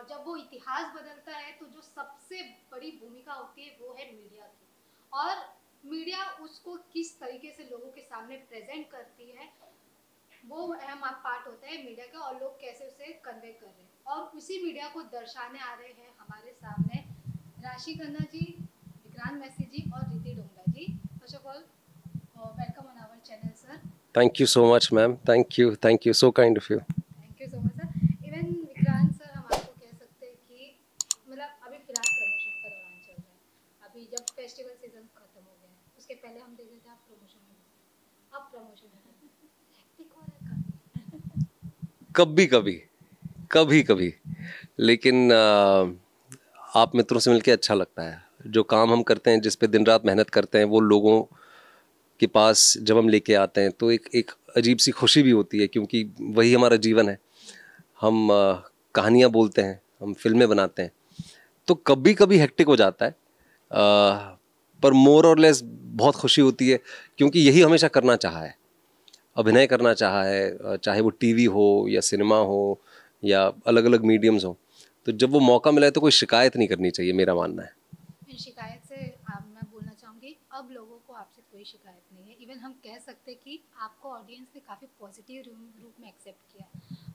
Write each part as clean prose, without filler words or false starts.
और जब वो इतिहास बदलता है तो जो सबसे बड़ी भूमिका होती है वो है मीडिया की। और मीडिया उसको किस तरीके से लोगों के सामने प्रेजेंट करती है वो अहम पार्ट होता है मीडिया का, और लोग कैसे उसे कन्वे कर रहे हैं। और उसी मीडिया को दर्शाने आ रहे हैं हमारे सामने राशि खन्ना जी, विक्रांत मैसी जी और Riddhi Dogra ji. First of all welcome on our channel sir. Thank you so much, ma'am. Thank you. So kind of you. Thank you so much sir. Even Vikrant sir, हम आपको कह सकते हैं कि मतलब अभी फिलहाल प्रमोशन का दौरान चल रहा है। अभी जब फेस्टिवल सीजन खत्म हो गया है उसके पहले हम देख रहे थे आप प्रमोशन में, अब प्रमोशन में हेक्टिक हो रहा है कभी कभी कभी कभी, लेकिन आप मित्रों से मिलके अच्छा लगता है। जो काम हम करते हैं, जिस पे दिन रात मेहनत करते हैं, वो लोगों के पास जब हम लेके आते हैं तो एक एक अजीब सी खुशी भी होती है, क्योंकि वही हमारा जीवन है। हम कहानियाँ बोलते हैं, हम फिल्में बनाते हैं, तो कभी कभी हेक्टिक हो जाता है, पर मोर और लेस बहुत खुशी होती है, क्योंकि यही हमेशा करना चाहा है। अभिनय करना चाहा है, चाहे वो टीवी हो या सिनेमा हो या अलग अलग मीडियम्स हो। तो जब वो मौका मिला है तो कोई शिकायत नहीं करनी चाहिए, मेरा मानना है। शिकायत से मैं बोलना चाहूँगी अब लोगों को आपसे कोई शिकायत नहीं है। इवन हम कह सकते हैं कि आपको ऑडियंस ने काफ़ी पॉजिटिव रूप में एक्सेप्ट किया।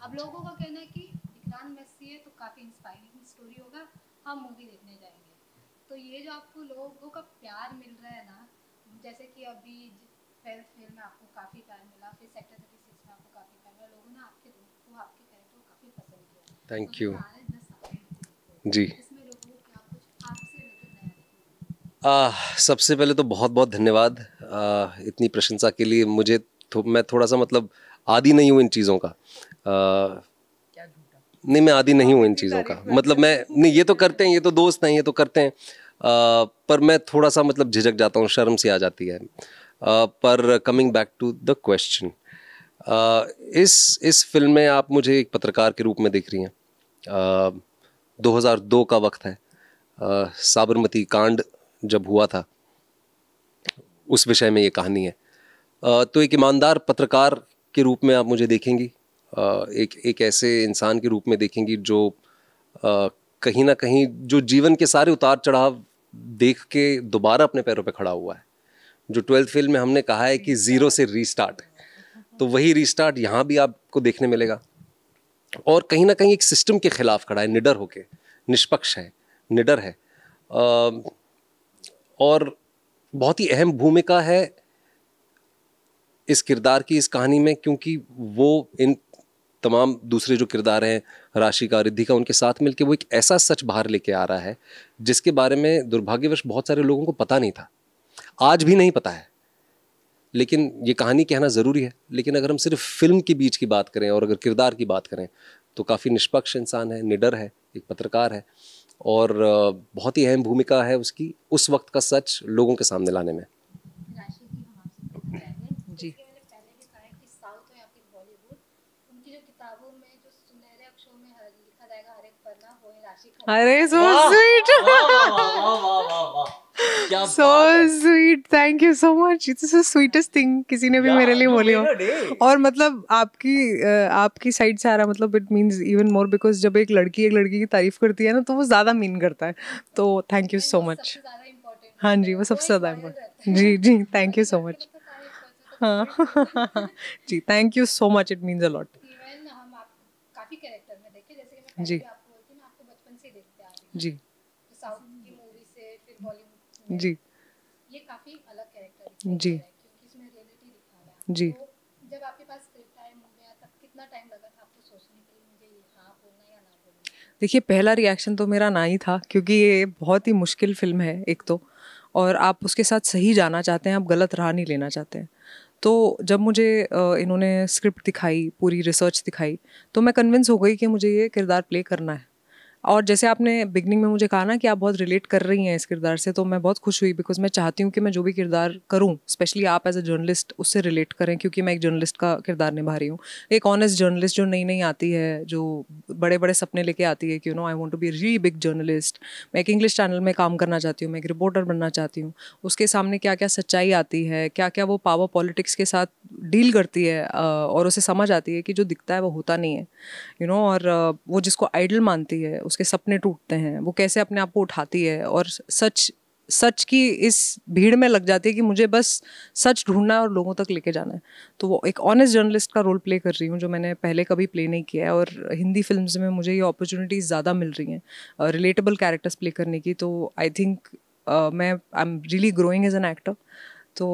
अब लोगों का कहना है कि विक्रांत मैसी है तो काफ़ी इंस्पायरिंग स्टोरी होगा, हम मूवी देखने जाएंगे। तो ये जो आपको लोगों का प्यार मिल रहा है ना, जैसे कि अभी ट्वेल्थ फेल में आपको काफ़ी प्यार मिला, फिर सेक्टर 36 में आपको काफ़ी प्यार मिला, लोगों ने आपके को आपके कैरेक्टर को काफ़ी पसंद किया। थैंक तो यू। फिर आ रहे 10 जी। इसमें लोगों को क्या कुछ आपसे लेकर नया सबसे पहले तो बहुत बहुत धन्यवाद इतनी प्रशंसा के लिए। मैं थोड़ा सा मतलब आदी नहीं हूँ इन चीज़ों का। नहीं, मैं आदी नहीं हूँ इन चीज़ों का। मतलब मैं नहीं, ये तो करते हैं, ये तो दोस्त हैं, ये तो करते हैं, पर मैं थोड़ा सा मतलब झिझक जाता हूँ, शर्म सी आ जाती है। पर coming back to the question, इस फिल्म में आप मुझे एक पत्रकार के रूप में देख रही हैं। 2002 का वक्त है, साबरमती कांड जब हुआ था, उस विषय में ये कहानी है। तो एक ईमानदार पत्रकार के रूप में आप मुझे देखेंगी, एक ऐसे इंसान के रूप में देखेंगी जो कहीं ना कहीं जो जीवन के सारे उतार चढ़ाव देख के दोबारा अपने पैरों पे खड़ा हुआ है। जो ट्वेल्थ फेल में हमने कहा है कि जीरो से रीस्टार्ट, तो वही रीस्टार्ट यहाँ भी आपको देखने मिलेगा। और कहीं ना कहीं एक सिस्टम के खिलाफ खड़ा है, निडर होके, निष्पक्ष है, निडर है। और बहुत ही अहम भूमिका है इस किरदार की इस कहानी में, क्योंकि वो इन तमाम दूसरे जो किरदार हैं, राशि का, रिद्धि का, उनके साथ मिलके वो एक ऐसा सच बाहर लेके आ रहा है जिसके बारे में दुर्भाग्यवश बहुत सारे लोगों को पता नहीं था, आज भी नहीं पता है। लेकिन ये कहानी कहना ज़रूरी है। लेकिन अगर हम सिर्फ फिल्म के बीच की बात करें और अगर किरदार की बात करें, तो काफ़ी निष्पक्ष इंसान है, निडर है, एक पत्रकार है, और बहुत ही अहम भूमिका है उसकी उस वक्त का सच लोगों के सामने लाने में। राशि जी, हम आपसे पूछना चाहेंगे जी। जैसे कि मैंने पहले भी कहा है कि साउथ हो या फिर बॉलीवुड, उनकी जो किताबों में जो सुनहरे अक्षरों में लिखा जाएगा हर एक पन्ना वो है राशि खन्ना। अरे so sweet, so sweet, thank you so much. It's the sweetest thing किसी ने भी मेरे लिए बोली हो। और मतलब आपकी साइड से आ रहा, मतलब it means even more, because जब एक लड़की की तारीफ करती है ना तो वो ज़्यादा मीन करता है। तो थैंक यू सो मच। सबसे ज्यादा इम्पोर्टेंट, हाँ जी, वो सबसे ज़्यादा इम्पोर्टेंट। जी जी, थैंक यू सो मच। हाँ जी, thank you so much, it means a lot. Even हम आप काफी कैरेक्टर में देखे, जैसे कि मैं पहले जी भी आपको बोलती हूँ, मैं आपको बचपन से ही देखते आ रही हूँ, जी तो साउथ की मूवी से फिर बॉलीवुड में जी ये काफी अलग कैरेक्टर दिखाई जी दे रहा है क्योंकि इसमें रियलिटी दिखा रहा है। जी। तो जब आपके पास स्क्रिप्ट आया मूवी आया तब कितना टाइम लगा था आपको सोचने के लिए मुझे ये हाँ बोलना है या ना बोलना? देखिए, पहला रिएक्शन तो मेरा ना ही था, क्योंकि ये बहुत ही मुश्किल फिल्म है एक तो, और आप उसके साथ सही जाना चाहते हैं, आप गलत राह नहीं लेना चाहते हैं। तो जब मुझे इन्होंने स्क्रिप्ट दिखाई, पूरी रिसर्च दिखाई, तो मैं कन्विंस हो गई कि मुझे ये किरदार प्ले करना है। और जैसे आपने बिगनिंग में मुझे कहा ना कि आप बहुत रिलेट कर रही हैं इस किरदार से, तो मैं बहुत खुश हुई, बिकॉज मैं चाहती हूँ कि मैं जो भी किरदार करूँ, स्पेशली आप एज अ जर्नलिस्ट उससे रिलेट करें, क्योंकि मैं एक जर्नलिस्ट का किरदार निभा रही हूँ। एक ऑनेस्ट जर्नलिस्ट जो नई नई आती है, जो बड़े बड़े सपने लेके आती है कि I want to be really big journalist, मैं एक इंग्लिश चैनल में काम करना चाहती हूँ, मैं एक रिपोर्टर बनना चाहती हूँ। उसके सामने क्या क्या सच्चाई आती है, क्या क्या वो पावर पॉलिटिक्स के साथ डील करती है, और उसे समझ आती है कि जो दिखता है वो होता नहीं है, और वो जिसको आइडल मानती है उसके सपने टूटते हैं, वो कैसे अपने आप को उठाती है और सच की इस भीड़ में लग जाती है कि मुझे बस सच ढूंढना है और लोगों तक लेके जाना है। तो वो एक ऑनेस्ट जर्नलिस्ट का रोल प्ले कर रही हूँ, जो मैंने पहले कभी प्ले नहीं किया है, और हिंदी फिल्म्स में मुझे ये अपॉर्चुनिटीज़ ज़्यादा मिल रही हैं रिलेटेबल कैरेक्टर्स प्ले करने की। तो आई थिंक मैं I am really growing as an actor. तो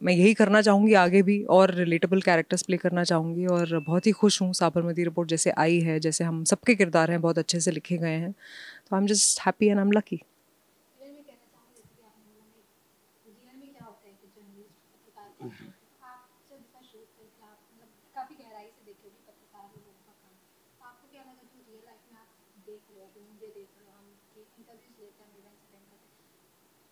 मैं यही करना चाहूँगी आगे भी, और रिलेटेबल कैरेक्टर्स प्ले करना चाहूँगी, और बहुत ही खुश हूँ साबरमती रिपोर्ट जैसे आई है, जैसे हम सबके किरदार हैं बहुत अच्छे से लिखे गए हैं। तो I am just happy and I am lucky.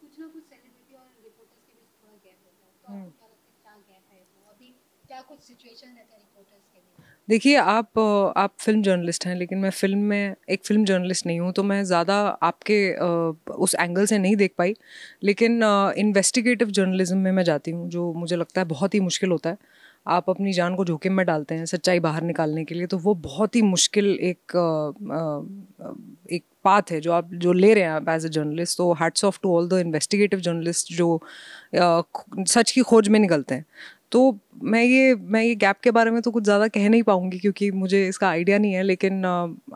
कुछ ना कुछ सेलिब्रिटी और रिपोर्टर्स के बीच थोड़ा गैप रहता है, तो आपको क्या लगता है क्या गैप है वो अभी, क्या कुछ सिचुएशन रहता है रिपोर्टर्स के बीच? देखिए, आप फिल्म जर्नलिस्ट हैं, लेकिन मैं फिल्म में एक फिल्म जर्नलिस्ट नहीं हूँ, तो मैं ज़्यादा आपके उस एंगल से नहीं देख पाई। लेकिन इन्वेस्टिगेटिव जर्नलिज्म में मैं जाती हूँ, जो मुझे लगता है बहुत ही मुश्किल होता है। आप अपनी जान को जोखिम में डालते हैं सच्चाई बाहर निकालने के लिए, तो वो बहुत ही मुश्किल एक पाथ है जो ले रहे हैं आप एज ए जर्नलिस्ट। तो hats off to all the investigative journalist जो सच की खोज में निकलते हैं। तो मैं ये गैप के बारे में तो कुछ ज़्यादा कह नहीं पाऊँगी, क्योंकि मुझे इसका आइडिया नहीं है, लेकिन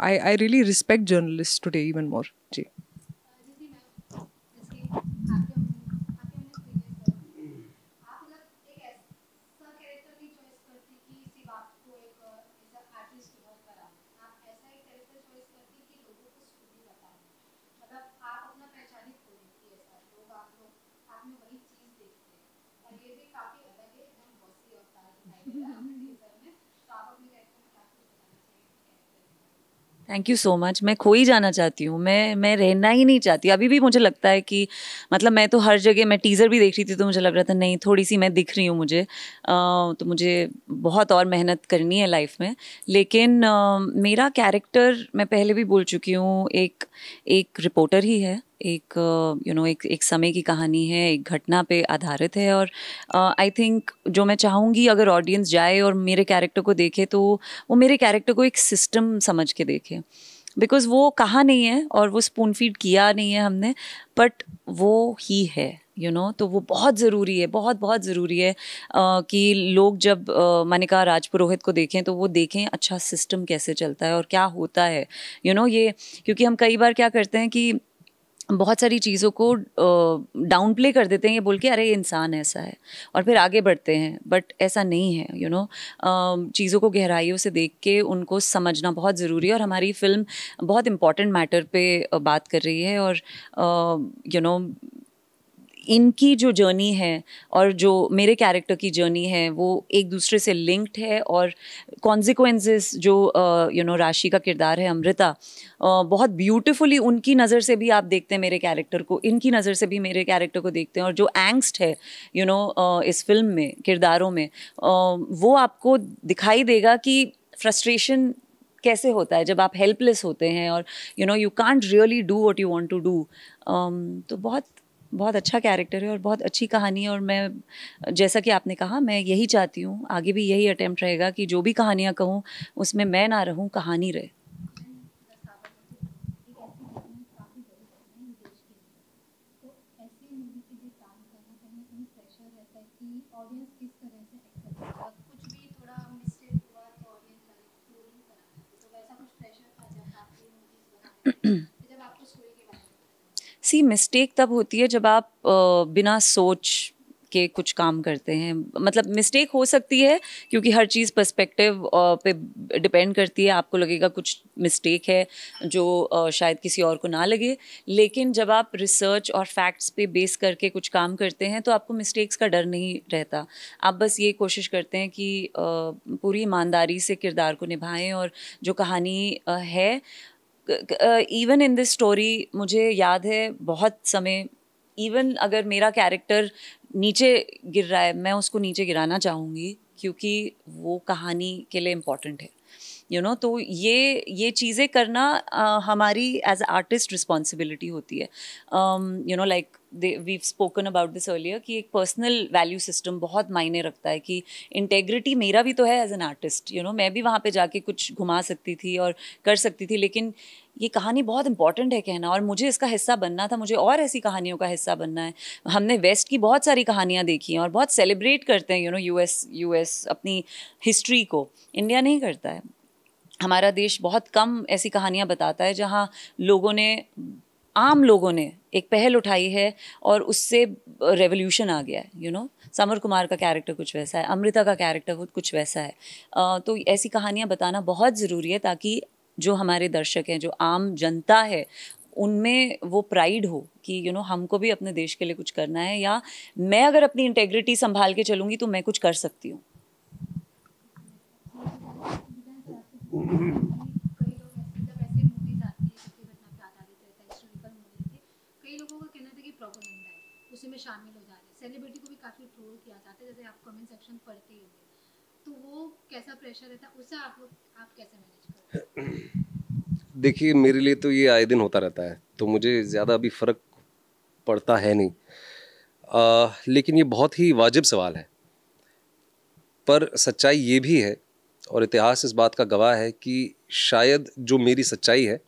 I really respect journalist today even more. जी। Thank you so much. मैं खो ही जाना चाहती हूँ, मैं रहना ही नहीं चाहती। अभी भी मुझे लगता है कि मतलब मैं तो हर जगह, मैं टीज़र भी देख रही थी तो मुझे लग रहा था नहीं, थोड़ी सी मैं दिख रही हूँ मुझे, तो मुझे बहुत और मेहनत करनी है लाइफ में। लेकिन मेरा कैरेक्टर, मैं पहले भी बोल चुकी हूँ, एक रिपोर्टर ही है, एक समय की कहानी है, एक घटना पे आधारित है। और आई थिंक जो मैं चाहूँगी अगर ऑडियंस जाए और मेरे कैरेक्टर को देखे, तो वो मेरे कैरेक्टर को एक सिस्टम समझ के देखे। बिकॉज़ वो कहा नहीं है और वो स्पून फीड किया नहीं है हमने, बट वो ही है, तो वो बहुत ज़रूरी है, बहुत बहुत ज़रूरी है कि लोग जब मनिका राजपुरोहित को देखें तो वो देखें अच्छा सिस्टम कैसे चलता है और क्या होता है। ये क्योंकि हम कई बार क्या करते हैं कि बहुत सारी चीज़ों को डाउन प्ले कर देते हैं, ये बोल के अरे ये इंसान ऐसा है, और फिर आगे बढ़ते हैं। बट ऐसा नहीं है, चीज़ों को गहराइयों से देख के उनको समझना बहुत ज़रूरी है। और हमारी फिल्म बहुत इम्पॉर्टेंट मैटर पे बात कर रही है, और इनकी जो जर्नी है और जो मेरे कैरेक्टर की जर्नी है वो एक दूसरे से लिंक्ड है। और कॉन्सिक्वेंसेस जो राशि का किरदार है अमृता, बहुत ब्यूटीफुली उनकी नज़र से भी आप देखते हैं मेरे कैरेक्टर को, इनकी नज़र से भी मेरे कैरेक्टर को देखते हैं। और जो एंग्स्ट है इस फिल्म में किरदारों में, वो आपको दिखाई देगा कि फ्रस्ट्रेशन कैसे होता है जब आप हेल्पलेस होते हैं और you can't really do what you want to do. तो बहुत बहुत अच्छा कैरेक्टर है और बहुत अच्छी कहानी है। और मैं, जैसा कि आपने कहा, मैं यही चाहती हूँ, आगे भी यही अटेम्प्ट रहेगा कि जो भी कहानियाँ कहूँ उसमें मैं ना रहूँ, कहानी रहे। सी मिस्टेक तब होती है जब आप बिना सोच के कुछ काम करते हैं। मतलब मिस्टेक हो सकती है क्योंकि हर चीज़ पर्सपेक्टिव पे डिपेंड करती है। आपको लगेगा कुछ मिस्टेक है जो शायद किसी और को ना लगे, लेकिन जब आप रिसर्च और फैक्ट्स पे बेस करके कुछ काम करते हैं तो आपको मिस्टेक्स का डर नहीं रहता। आप बस ये कोशिश करते हैं कि पूरी ईमानदारी से किरदार को निभाएं। और जो कहानी है, इवन इन दिस स्टोरी, मुझे याद है बहुत समय, इवन अगर मेरा कैरेक्टर नीचे गिर रहा है, मैं उसको नीचे गिराना चाहूँगी क्योंकि वो कहानी के लिए इम्पॉर्टेंट है। तो ये चीज़ें करना हमारी एज आर्टिस्ट रिस्पॉन्सिबिलिटी होती है। Like we've spoken about this earlier कि एक पर्सनल वैल्यू सिस्टम बहुत मायने रखता है कि इंटेग्रिटी मेरा भी तो है एज एन आर्टिस्ट। मैं भी वहाँ पे जाके कुछ घुमा सकती थी और कर सकती थी, लेकिन ये कहानी बहुत इंपॉर्टेंट है कहना, और मुझे इसका हिस्सा बनना था, मुझे और ऐसी कहानियों का हिस्सा बनना है। हमने वेस्ट की बहुत सारी कहानियाँ देखी हैं और बहुत सेलिब्रेट करते हैं यूएस अपनी हिस्ट्री को, इंडिया नहीं करता है। हमारा देश बहुत कम ऐसी कहानियाँ बताता है जहाँ आम लोगों ने एक पहल उठाई है और उससे रेवोल्यूशन आ गया है। समर कुमार का कैरेक्टर कुछ वैसा है, अमृता का कैरेक्टर कुछ वैसा है। तो ऐसी कहानियाँ बताना बहुत ज़रूरी है ताकि जो हमारे दर्शक हैं, जो आम जनता है, उनमें वो प्राइड हो कि हमको भी अपने देश के लिए कुछ करना है, या मैं अगर अपनी इंटेग्रिटी संभाल के चलूँगी तो मैं कुछ कर सकती हूँ। उसी में शामिल हो जा रहे हैं, सेलिब्रिटी को भी काफ़ी ट्रोल किया जाता है, जैसे आप कमेंट सेक्शन पढ़ते ही होंगे, तो वो कैसा प्रेशर रहता है, उससे आप कैसे मैनेज करते हैं? देखिए, मेरे लिए तो ये आए दिन होता रहता है, तो मुझे ज़्यादा अभी फ़र्क पड़ता है नहीं। लेकिन ये बहुत ही वाजिब सवाल है, पर सच्चाई ये भी है और इतिहास इस बात का गवाह है कि शायद जो मेरी सच्चाई है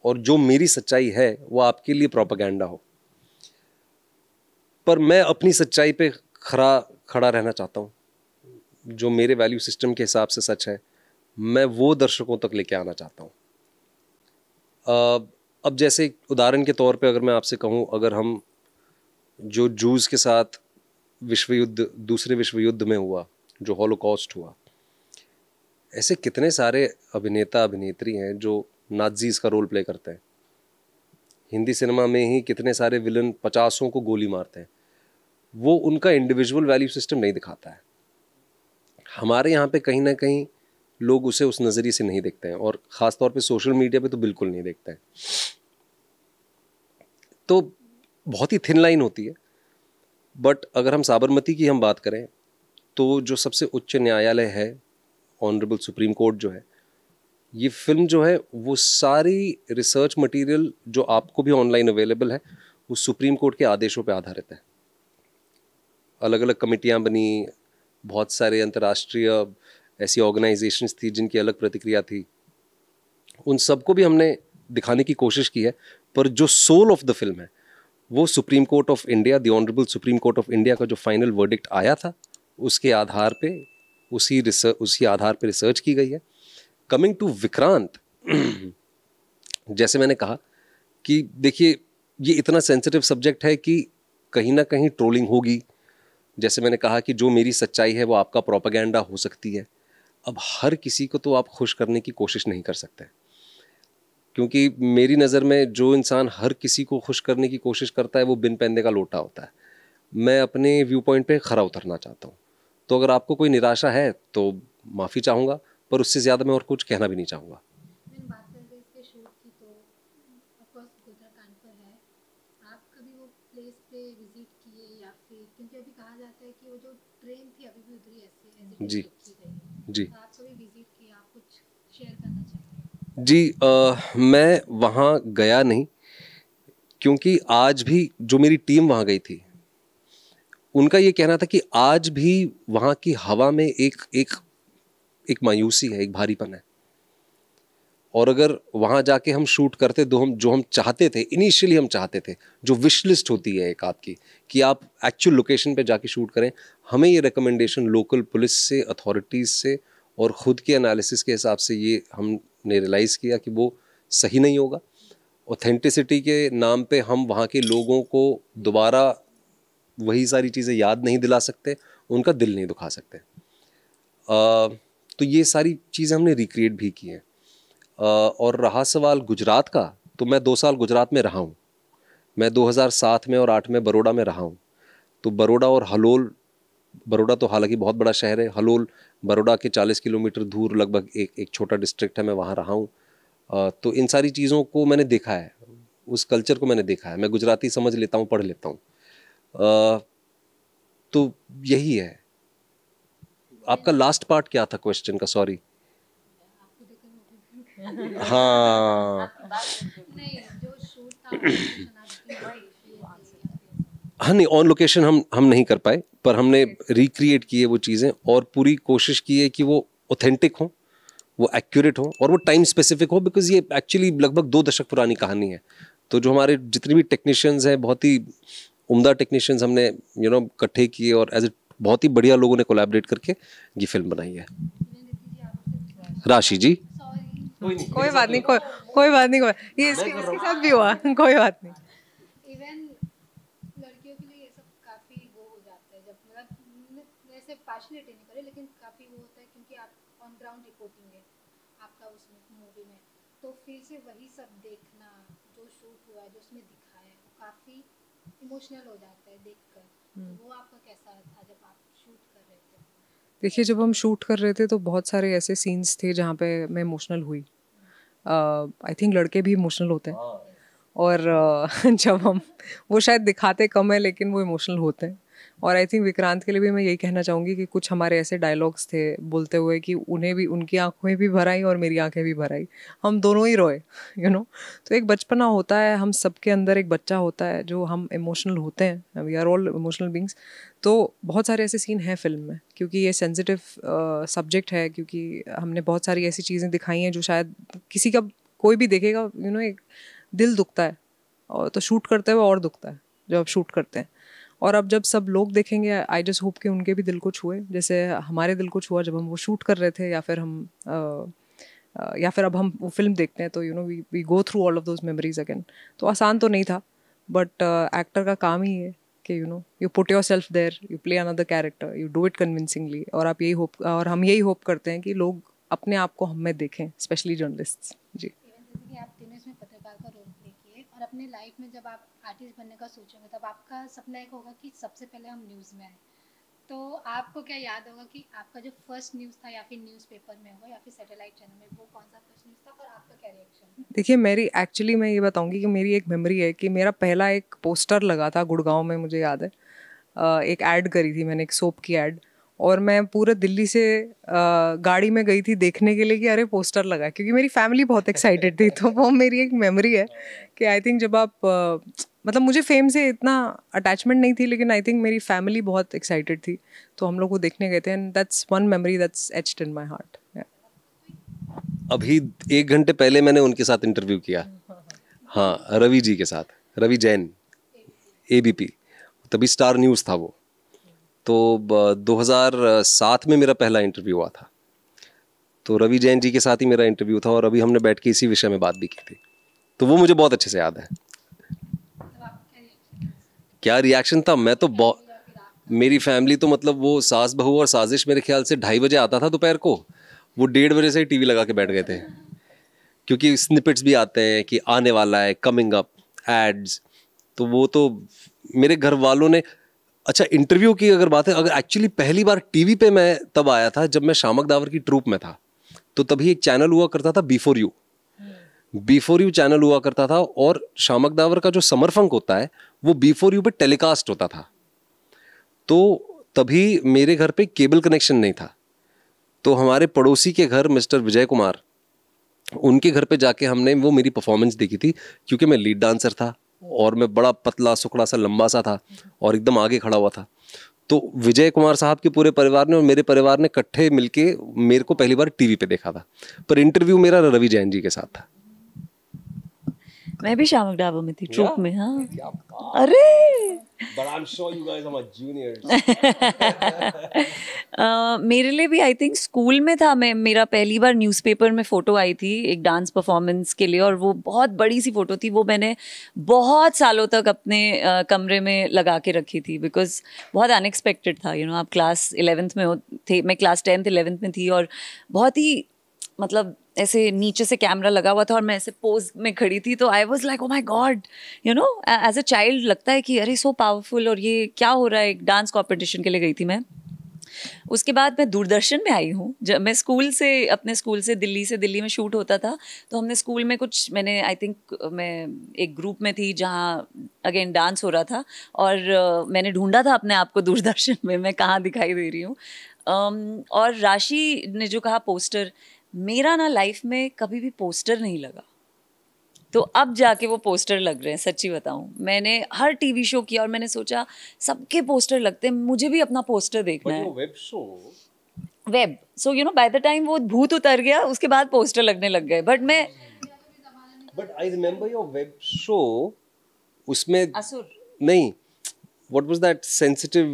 और जो मेरी सच्चाई है वो आपके लिए प्रोपेगेंडा हो, पर मैं अपनी सच्चाई पे खड़ा रहना चाहता हूँ। जो मेरे वैल्यू सिस्टम के हिसाब से सच है, मैं वो दर्शकों तक लेके आना चाहता हूँ। अब जैसे उदाहरण के तौर पे अगर मैं आपसे कहूँ, अगर हम जो जूस के साथ दूसरे विश्व युद्ध में हुआ, जो हॉलोकॉस्ट हुआ, ऐसे कितने सारे अभिनेता अभिनेत्री हैं जो नाज़ीज़ का रोल प्ले करते हैं। हिंदी सिनेमा में ही कितने सारे विलन 50 को गोली मारते हैं। वो उनका इंडिविजुअल वैल्यू सिस्टम नहीं दिखाता है। हमारे यहाँ पे कहीं ना कहीं लोग उसे उस नज़रिए से नहीं देखते हैं, और ख़ास तौर पे सोशल मीडिया पे तो बिल्कुल नहीं देखते हैं। तो बहुत ही थिन लाइन होती है। बट अगर हम साबरमती की हम बात करें, तो जो सबसे उच्च न्यायालय है, ऑनरेबल सुप्रीम कोर्ट जो है, ये फिल्म जो है वो सारी रिसर्च मटेरियल जो आपको भी ऑनलाइन अवेलेबल है, वो सुप्रीम कोर्ट के आदेशों पे आधारित है। अलग अलग कमेटियां बनी, बहुत सारे अंतर्राष्ट्रीय ऐसी ऑर्गेनाइजेशंस थी जिनकी अलग प्रतिक्रिया थी, उन सबको भी हमने दिखाने की कोशिश की है। पर जो सोल ऑफ द फिल्म है वो supreme court of India, the honourable supreme court of India का जो फाइनल वर्डिक्ट आया था, उसके आधार पे उसी आधार पे रिसर्च की गई है। कमिंग टू विक्रांत, जैसे मैंने कहा कि देखिए, ये इतना सेंसिटिव सब्जेक्ट है कि कहीं ना कहीं ट्रोलिंग होगी। जैसे मैंने कहा कि जो मेरी सच्चाई है वो आपका प्रोपेगेंडा हो सकती है। अब हर किसी को तो आप खुश करने की कोशिश नहीं कर सकते, क्योंकि मेरी नज़र में जो इंसान हर किसी को खुश करने की कोशिश करता है वो बिन पैंदे का लोटा होता है। मैं अपने व्यू पॉइंट पे खरा उतरना चाहता हूँ। तो अगर आपको कोई निराशा है तो माफ़ी चाहूँगा, पर उससे ज़्यादा मैं और कुछ कहना भी नहीं चाहूँगा। जी जी जी, मैं वहाँ गया नहीं, क्योंकि आज भी जो मेरी टीम वहाँ गई थी, उनका ये कहना था कि आज भी वहाँ की हवा में एक मायूसी है, एक भारीपन है। और अगर वहाँ जाके हम शूट करते जो हम चाहते थे, इनिशियली हम चाहते थे, जो विश लिस्ट होती है एक आपकी कि आप एक्चुअल लोकेशन पे जाके शूट करें, हमें ये रिकमेंडेशन लोकल पुलिस से, अथॉरिटीज़ से और ख़ुद के एनालिसिस के हिसाब से ये हमने रियलाइज़ किया कि वो सही नहीं होगा। ऑथेंटिसिटी के नाम पे हम वहाँ के लोगों को दोबारा वही सारी चीज़ें याद नहीं दिला सकते, उनका दिल नहीं दुखा सकते। तो ये सारी चीज़ें हमने रिक्रिएट भी की हैं। और रहा सवाल गुजरात का, तो मैं 2 साल गुजरात में रहा हूँ। मैं 2007 में और 8 में बड़ौदा में रहा हूँ। तो बड़ौदा और हलोल, बड़ौदा तो हालांकि बहुत बड़ा शहर है, हलोल बड़ौदा के 40 किलोमीटर दूर लगभग एक छोटा डिस्ट्रिक्ट है, मैं वहाँ रहा हूँ। तो इन सारी चीज़ों को मैंने देखा है, उस कल्चर को मैंने देखा है। मैं गुजराती समझ लेता हूँ, पढ़ लेता हूँ। तो यही है। आपका लास्ट पार्ट क्या था क्वेश्चन का? सॉरी। हाँ हाँ, नहीं, ऑन लोकेशन हम नहीं कर पाए, पर हमने रिक्रिएट किए वो चीज़ें और पूरी कोशिश की है कि वो ऑथेंटिक हों, वो एक्यूरेट हो और वो टाइम स्पेसिफिक हो, बिकॉज ये एक्चुअली लगभग 2 दशक पुरानी कहानी है। तो जो हमारे जितने भी टेक्नीशियंस हैं, बहुत ही उम्दा टेक्नीशियंस हमने इकट्ठे किए और एज ए बहुत ही बढ़िया लोगों ने कोलैबोरेट करके ये फिल्म बनाई है। राशि जी, कोई बात नहीं, कोई बात नहीं, ये इसके साथ भी हुआ, कोई बात नहीं। इवन लड़कियों के लिए ये सब काफ़ी वो हो जाता है, जब मतलब वैसे पैशनेट नहीं करे, लेकिन काफ़ी वो होता है क्योंकि आप ऑन ग्राउंड रिपोर्टिंग है आपका उसमें मूवी में, तो फिर से वही सब देखना जो शूट हुआ है, जो उसमें दिखाया है, वो काफ़ी इमोशनल हो जाता है देखकर। तो वो आपका कैसा था जब आप शूट कर रहे थे? देखिए, जब हम शूट कर रहे थे तो बहुत सारे ऐसे सीन्स थे जहाँ पे मैं इमोशनल हुई। आई थिंक लड़के भी इमोशनल होते हैं, और जब हम वो शायद दिखाते कम है लेकिन वो इमोशनल होते हैं। और आई थिंक विक्रांत के लिए भी मैं यही कहना चाहूँगी कि कुछ हमारे ऐसे डायलॉग्स थे बोलते हुए कि उन्हें भी, उनकी आंखें भी भर आई और मेरी आंखें भी भर आई, हम दोनों ही रोए, तो एक बचपना होता है, हम सबके अंदर एक बच्चा होता है जो हम इमोशनल होते हैं, we are all emotional beings. तो बहुत सारे ऐसे सीन हैं फिल्म में, क्योंकि ये सेंसिटिव सब्जेक्ट है, क्योंकि हमने बहुत सारी ऐसी चीज़ें दिखाई हैं जो शायद किसी का कोई भी देखेगा, एक दिल दुखता है, और तो शूट करते हुए और दुखता है जब आप शूट करते हैं। और अब जब सब लोग देखेंगे, आई जस्ट होप कि उनके भी दिल को छुए, जैसे हमारे दिल को छुआ जब हम वो शूट कर रहे थे, या फिर अब हम वो फिल्म देखते हैं तो we go through all of those memories again. तो आसान तो नहीं था, बट एक्टर का काम ही है कि you put yourself there, you play another character, you do it convincingly, और हम यही होप करते हैं कि लोग अपने आप को हमें देखें, स्पेशली जर्नलिस्ट्स। जी, जैसे कि आप तीनों इसमें पत्रकार का रोल प्ले किए, और अपने लाइफ में जब आप आर्टिस्ट बनने का सोचोगे तब आपका सपना एक होगा कि सबसे पहले हम न्यूज़ में आए। तो आपको क्या याद होगा कि आपका जो फर्स्ट न्यूज़ था, या फिर न्यूज़पेपर में होगा या फिर सैटेलाइट चैनल में, वो कौन सा फर्स्ट न्यूज़ था और आपका क्या रिएक्शन? देखिए, मैं ये बताऊंगी कि मेरी एक मेमोरी है कि मेरा पहला एक पोस्टर लगा था गुड़गांव में, मुझे याद है। एक ऐड करी थी मैंने, एक सोप की ऐड, और मैं पूरे दिल्ली से गाड़ी में गई थी देखने के लिए कि अरे पोस्टर लगा है, क्योंकि मेरी फैमिली बहुत एक्साइटेड थी। तो वो मेरी एक मेमोरी है कि आई थिंक जब आप मतलब मुझे फेम से इतना अटैचमेंट नहीं थी, लेकिन आई थिंक मेरी फैमिली बहुत एक्साइटेड थी, तो हम लोग वो देखने गए थे, and that's one memory that's etched in my heart. अभी 1 घंटे पहले मैंने उनके साथ इंटरव्यू किया। हाँ, रवि जी के साथ, रवि जैन, ABP, तभी स्टार न्यूज़ था वो। तो 2007 में मेरा पहला इंटरव्यू हुआ था, तो रवि जैन जी के साथ ही मेरा इंटरव्यू था, और अभी हमने बैठ के इसी विषय में बात भी की थी। तो वो मुझे बहुत अच्छे से याद है। क्या रिएक्शन था? मैं तो मेरी फैमिली तो मतलब वो सास बहू और साजिश मेरे ख्याल से 2:30 बजे आता था दोपहर को, वो 1:30 बजे से ही टीवी लगा के बैठ गए थे, क्योंकि स्निपेट्स भी आते हैं कि आने वाला है, कमिंग अप, एड्स। तो वो तो मेरे घर वालों ने, अच्छा इंटरव्यू की अगर बात है, अगर एक्चुअली पहली बार टीवी पे मैं तब आया था जब मैं शामक दावर की ट्रूप में था। तो तभी एक चैनल हुआ करता था B4U चैनल हुआ करता था, और शामक दावर का जो समर फंक होता है वो B4U पे टेलीकास्ट होता था। तो तभी मेरे घर पे केबल कनेक्शन नहीं था, तो हमारे पड़ोसी के घर मिस्टर विजय कुमार, उनके घर पे जाके हमने वो मेरी परफॉर्मेंस देखी थी, क्योंकि मैं लीड डांसर था और मैं बड़ा पतला सुकड़ा सा लंबा सा था और एकदम आगे खड़ा हुआ था। तो विजय कुमार साहब के पूरे परिवार ने और मेरे परिवार ने इकट्ठे मिलके मेरे को पहली बार टीवी पे देखा था, पर इंटरव्यू मेरा रवि जैन जी के साथ था। मैं भी शामक डाबर में थी, ट्रूप में। हाँ, अरे But I'm sure you guys are my juniors. मेरे लिए भी आई थिंक स्कूल में था, मेरा पहली बार न्यूज़पेपर में फ़ोटो आई थी एक डांस परफॉर्मेंस के लिए, और वो बहुत बड़ी सी फ़ोटो थी। वो मैंने बहुत सालों तक अपने कमरे में लगा के रखी थी, बिकॉज बहुत अनएक्सपेक्टेड था। आप क्लास 11th में थे, मैं क्लास 10th 11th में थी, और बहुत ही मतलब ऐसे नीचे से कैमरा लगा हुआ था और मैं ऐसे पोज में खड़ी थी। तो I was like oh my God, as a child लगता है कि अरे सो पावरफुल, और ये क्या हो रहा है। एक डांस कॉम्पिटिशन के लिए गई थी मैं। उसके बाद मैं दूरदर्शन में आई हूँ। जब मैं अपने स्कूल से दिल्ली में शूट होता था, तो हमने स्कूल में मैंने आई थिंक मैं एक ग्रुप में थी जहाँ अगेन डांस हो रहा था, और मैंने ढूंढा था अपने आप को दूरदर्शन में, मैं कहाँ दिखाई दे रही हूँ। और राशि ने जो कहा पोस्टर, मेरा ना लाइफ में कभी भी पोस्टर नहीं लगा, तो अब जाके वो पोस्टर लग रहे हैं। सच्ची बताऊं, मैंने हर टीवी शो किया और मैंने सोचा सबके पोस्टर लगते हैं, मुझे भी अपना पोस्टर देखना है। Web show web. So you know by the time वो भूत उतर गया, उसके बाद पोस्टर लगने लग गए. बट मैं but I remember your web show, उसमें असुर नहीं, what was that sensitive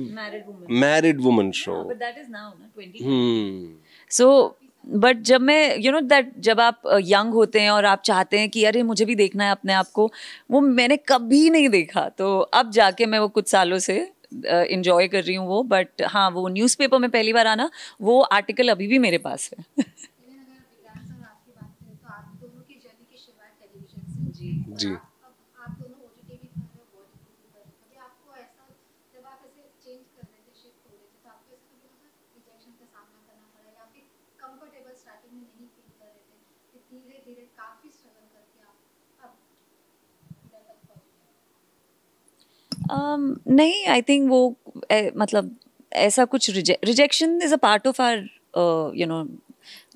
married woman show? but that is now na 20. So but जब मैं यू नो दैट जब आप यंग होते हैं और आप चाहते हैं कि अरे मुझे भी देखना है अपने आप को, वो मैंने कभी नहीं देखा. तो अब जाके मैं वो कुछ सालों से इंजॉय कर रही हूँ वो. बट हाँ, वो न्यूज़पेपर में पहली बार आना, वो आर्टिकल अभी भी मेरे पास है. जी. नहीं, आई थिंक वो मतलब ऐसा कुछ rejection is a part of our you know,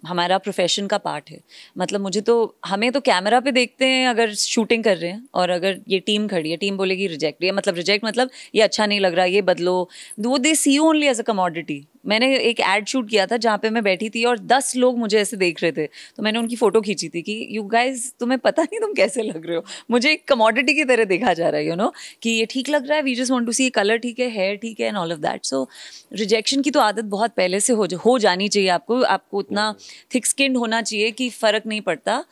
हमारा प्रोफेशन का पार्ट है. मतलब मुझे तो, हमें तो कैमरा पे देखते हैं अगर शूटिंग कर रहे हैं, और अगर ये टीम खड़ी है, टीम बोलेगी रिजेक्ट, ये मतलब रिजेक्ट मतलब ये अच्छा नहीं लग रहा, ये बदलो. वो they see you only as a commodity. मैंने एक एड शूट किया था जहाँ पे मैं बैठी थी और 10 लोग मुझे ऐसे देख रहे थे, तो मैंने उनकी फ़ोटो खींची थी कि यू गाइज, तुम्हें पता नहीं तुम कैसे लग रहे हो, मुझे एक कमोडिटी की तरह देखा जा रहा है, यू नो, कि ये ठीक लग रहा है, we just want to see, colour ठीक है, हेयर ठीक है, and all of that. So rejection की तो आदत बहुत पहले से हो जानी चाहिए आपको. आपको उतना थिक स्किन्ड होना चाहिए कि फ़र्क नहीं पड़ता.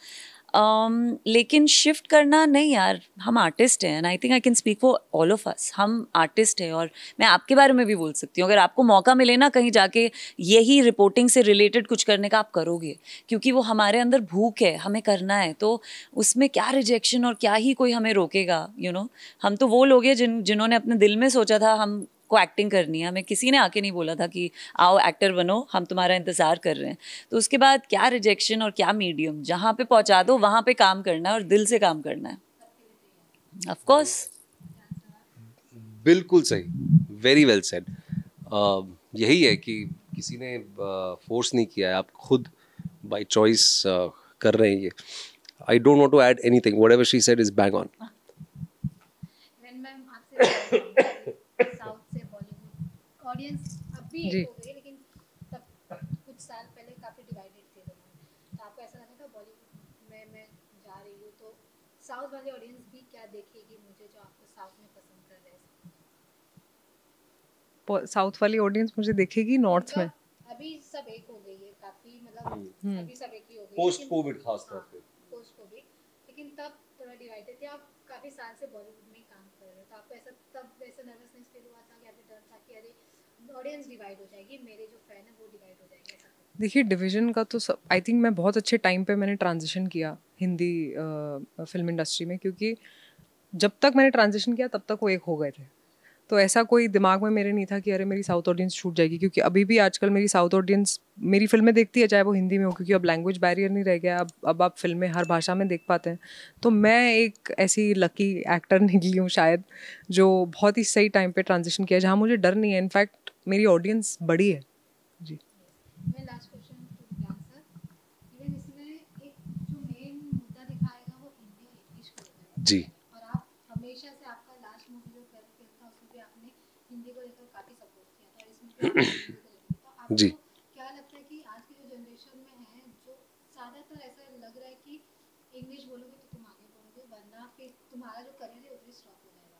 लेकिन शिफ्ट करना नहीं यार, हम आर्टिस्ट हैं, and I think I can speak for all of us. हम आर्टिस्ट हैं, और मैं आपके बारे में भी बोल सकती हूँ. अगर आपको मौका मिले ना कहीं जाके यही रिपोर्टिंग से रिलेटेड कुछ करने का, आप करोगे, क्योंकि वो हमारे अंदर भूख है, हमें करना है. तो उसमें क्या रिजेक्शन और क्या ही कोई हमें रोकेगा, यू नो. हम तो वो लोग हैं जिन्होंने अपने दिल में सोचा था हम को एक्टिंग करनी है. हमें किसी ने आके नहीं बोला था कि आओ एक्टर बनो, हम तुम्हारा इंतज़ार कर रहे हैं. तो उसके बाद क्या रिजेक्शन और क्या मीडियम, जहाँ पे पहुँचा दो वहाँ पे काम करना है, और दिल से काम करना है. Of course. बिल्कुल सही, वेरी वेल सेड. यही है कि किसी ने फोर्स नहीं किया है, आप खुद बाय चॉइस कर रहे हैं ये. I don't want to add anything, whatever she said is bang on. Audience अब भी एक हो गई, लेकिन तब कुछ साल पहले काफ़ी डिवाइडेड थे लोग. तो आपको ऐसा लगा था बॉलीवुड में मैं जा रही हूँ तो साउथ वाली ऑडियंस भी क्या देखेगी मुझे, जो आपको साउथ में पसंद कर रहे हैं? साउथ वाली ऑडियंस मुझे देखेगी नॉर्थ में? अभी सब एक हो गई है काफ़ी, मतलब अभी सब एक ही हो गई पोस्ट कोविड खास तौर पे. पोस्ट कोविड, लेकिन तब थोड़ा डिवाइडेड थे. आप काफ़ी साल से बॉलीवुड में ही काम कर रहे हो, तो आपको ऐसा तब ऐसा नर्वसनेस फील हुआ था, या फिर डर था कि अरे ऑडियंस डिवाइड हो जाएगी, मेरे जो फैन है वो डिवाइड हो जाएंगे? ऐसा देखिए, डिवीज़न का तो सब, आई थिंक मैं बहुत अच्छे टाइम पे मैंने ट्रांजिशन किया हिंदी फिल्म इंडस्ट्री में, क्योंकि जब तक मैंने ट्रांजिशन किया तब तक वो एक हो गए थे. तो ऐसा कोई दिमाग में मेरे नहीं था कि अरे मेरी साउथ ऑडियंस छूट जाएगी, क्योंकि अभी भी आजकल मेरी साउथ ऑडियंस मेरी फिल्में देखती है, चाहे वो हिंदी में हो, क्योंकि अब लैंग्वेज बैरियर नहीं रह गया. अब आप फिल्में हर भाषा में देख पाते हैं. तो मैं एक ऐसी लकी एक्टर निकली हूँ शायद, जो बहुत ही सही टाइम पे ट्रांजिशन किया, जहाँ मुझे डर नहीं है. इनफैक्ट मेरी ऑडियंस बड़ी है. जी. मैं last question to answer, even इसमें एक जो मेन मुद्दा दिखाएगा वो हिंदी इश्क होता है जी. और आप हमेशा से, आपका लास्ट मूवी जो फिल्म था उसमें भी आपने हिंदी को लेकर काफ़ी सपोर्ट किया था, और इसमें भी आपने हिंदी को लेकर. तो आपको जी. क्या लगता है कि आज की जो जनरेशन में है, जो ज़्यादातर ऐसा लग रहा है कि इंग्लिश बोलोगे तो तुम आगे बढ़ोगे, वरना फिर तुम्हारा जो करियर है उधर स्टॉप हो जाएगा.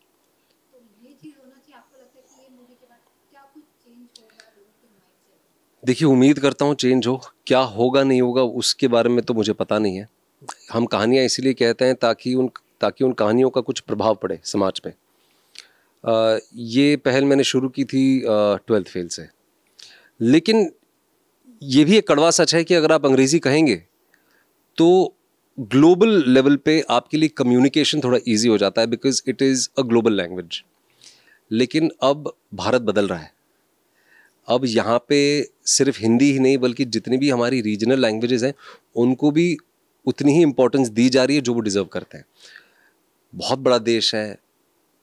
तो ये चीज़ होना चाहिए. आपको लगता है कि ये मूवी के बाद क्या कुछ चेंज होगा लोगों के माइंड से? देखिए, उम्मीद करता हूँ चेंज हो. क्या होगा नहीं होगा उसके बारे में तो मुझे पता नहीं है. हम कहानियाँ इसीलिए कहते हैं ताकि उन कहानियों का कुछ प्रभाव पड़े समाज पे. ये पहल मैंने शुरू की थी 12th फेल से. लेकिन ये भी एक कड़वा सच है कि अगर आप अंग्रेज़ी कहेंगे तो ग्लोबल लेवल पे आपके लिए कम्युनिकेशन थोड़ा इजी हो जाता है, because it is a global language. लेकिन अब भारत बदल रहा है. अब यहाँ पे सिर्फ हिंदी ही नहीं, बल्कि जितनी भी हमारी रीजनल लैंग्वेजेस हैं उनको भी उतनी ही इम्पोर्टेंस दी जा रही है जो वो डिज़र्व करते हैं. बहुत बड़ा देश है,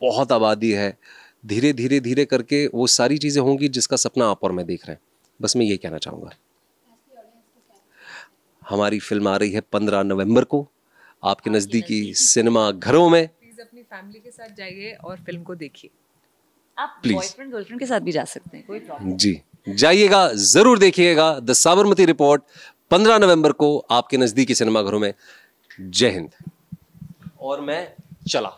बहुत आबादी है. धीरे धीरे धीरे करके वो सारी चीज़ें होंगी जिसका सपना आप और मैं देख रहे हैं. बस मैं ये कहना चाहूँगा. हमारी फिल्म आ रही है 15 नवंबर को आपके नज़दीकी सिनेमा घरों में. प्लीज़ अपनी फैमिली के साथ जाइए और फिल्म को देखिए. आप Please. बॉयफ्रेंड गर्लफ्रेंड के साथ भी जा सकते हैं, कोई प्रॉब्लम जी. जाइएगा, जरूर देखिएगा द साबरमती रिपोर्ट 15 नवंबर को आपके नजदीकी सिनेमाघरों में। जय हिंद। और मैं चला।